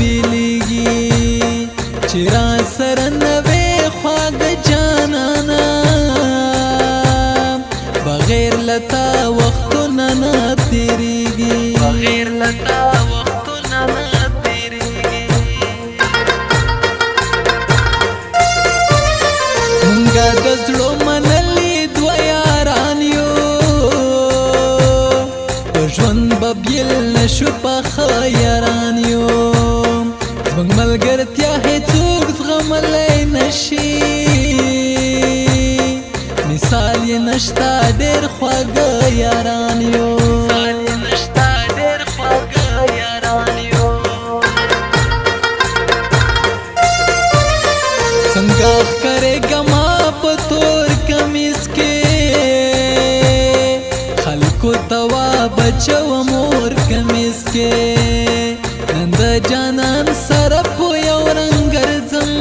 تبدیلیږي چې را سره نه وې خواږه جانانه بغیر لتا وختونه نه تیریږي بغیر لتا وختونه نه تیریږي مونږه د زړه منلي دوه یاران یو په ژوند به بیل نشو پخه یاران یو زموږ ملګرتیا هیڅوک زغملی نشي مثال یې نشته ډېر خواږه یاران یو مثال یې نشته ډېر خواږه یاران یو څنګه ښکارېږم په تور کمیس کې خلکو ته وا بچو مور کمیس کې نن د جانان سره په یو رنګ ګرځم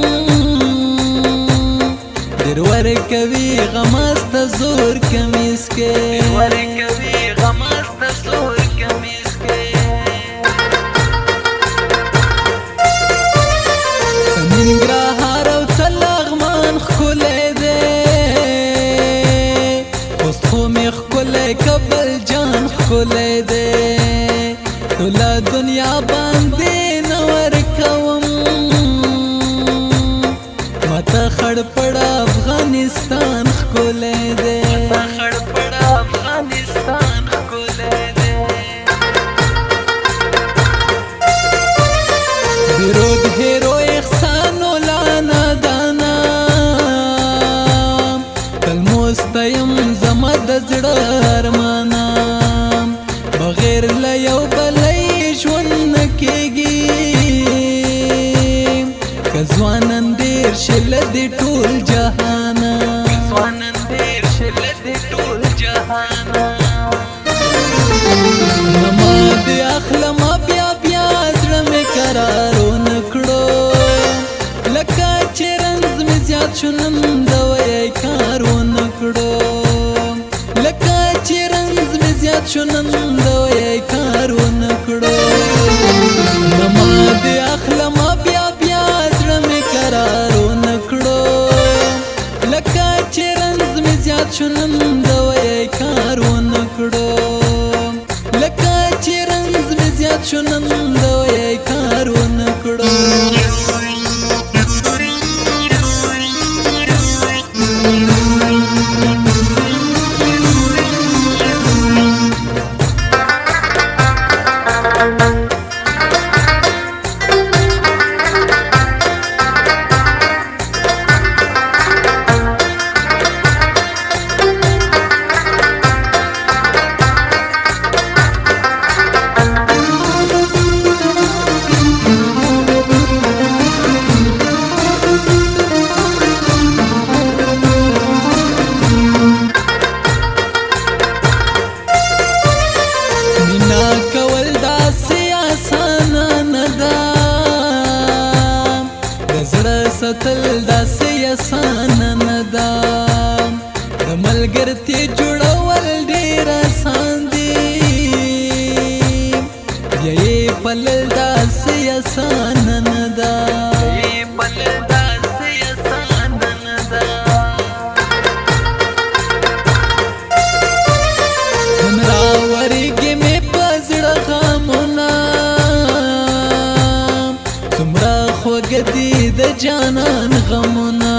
ډېر ورکوي غمازته زور کمیس کې ډېر ورکوي غمازته زور کمیس کې څه ننګرهار او څه لغمان ښکلی دی اوس خو مې ښکلی کابل جان ښکلی دی ټوله دنیا باندې نه ورکوم ماته خړ پړ افغانستان ښکلی دی ماته خړ پړ افغانستان ښکلی دی بیرود هیرو احسان ولانا دانا تل مستیم زما د زړه ارمانا بغیر له یو بلی ژوند نه کېږي که ځوانان ډېر شي له دې ټول جهانه که ځوانان ډېر شي له دې ټول جهانه نه ما دې اخلمه بیا بیا زړه مې قرار ونه کړو لکه چې رنځ مې زیات شو نن دوی کار ونه کړو لکه چې رنځ مې زیات شو نن دوی کار ونه کړو نه ما دې اخلمه بیا بیا زړه مې قرار ونه کړو لکه چې رنځ مې زیات شو نن دوی کار ونه کړو لکه چې رنځ مې زیات شو نن دوی کار ونه کړو ستل داسې اسانه نه ده د ملګرتیا جوړول ډېر اسان دي بیا یې پلل داسې اسانه نه ده نن راورېږي مې په زړه غمونه څومره خوږه دي د جانان غمونه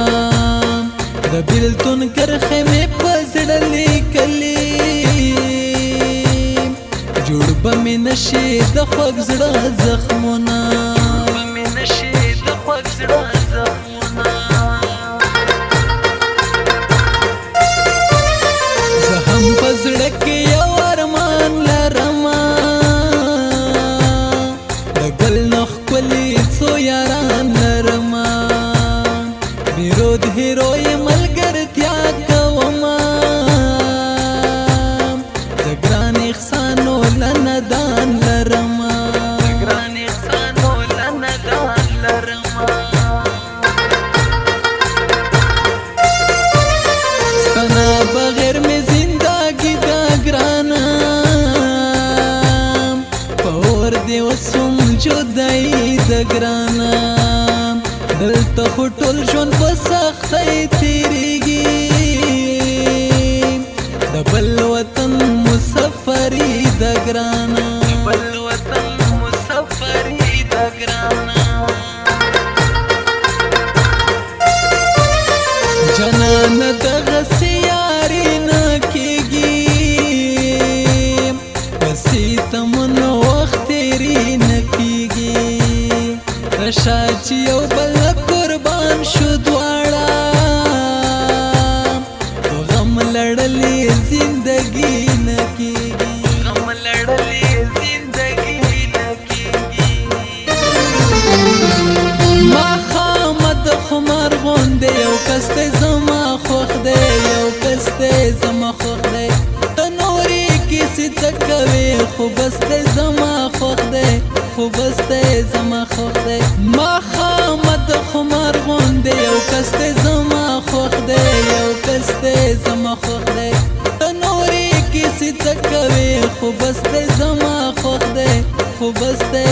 د بیلتون کرښې مې په زړه لیکلي جوړ به مې نشي د خوږ زړه زخمونه زه هم په زړه کې یو ارمان لرمه د ګل نه ښکلي څو یاران لرمه بیرود هیرو یې ملګرتیا کومه د ګران احسانو لنه دان لرمه ستنه بغیر مې زندګي دا ګرانه په اور دې وسوم جدای سفرې د ګرانه دلته خو ټول ژوند په سختۍ تېرېږي د بل وطن مسافرې د ګرانه جنان دغسې یاري نه کېږي پسې تمن وخت تېرې نه کېږي رشه چې یو بل قربان شو دواړه په غم لړلې زندګي نه کېږي ماښامه د خمار غوندې یو کس دی زما خوښ دی یو کس دی زما خوښ دی ته نورې کیسې څه کوې خو بس دی زما خوښ دی خو بس دی زما خوښ دی ماښامه د خمار غوندې یو کس دی زما خوښ دی یو کس دی زما خوښ دی ته نورې کیسې څه کوې خو بس دی زما خوښ دی خو بس دی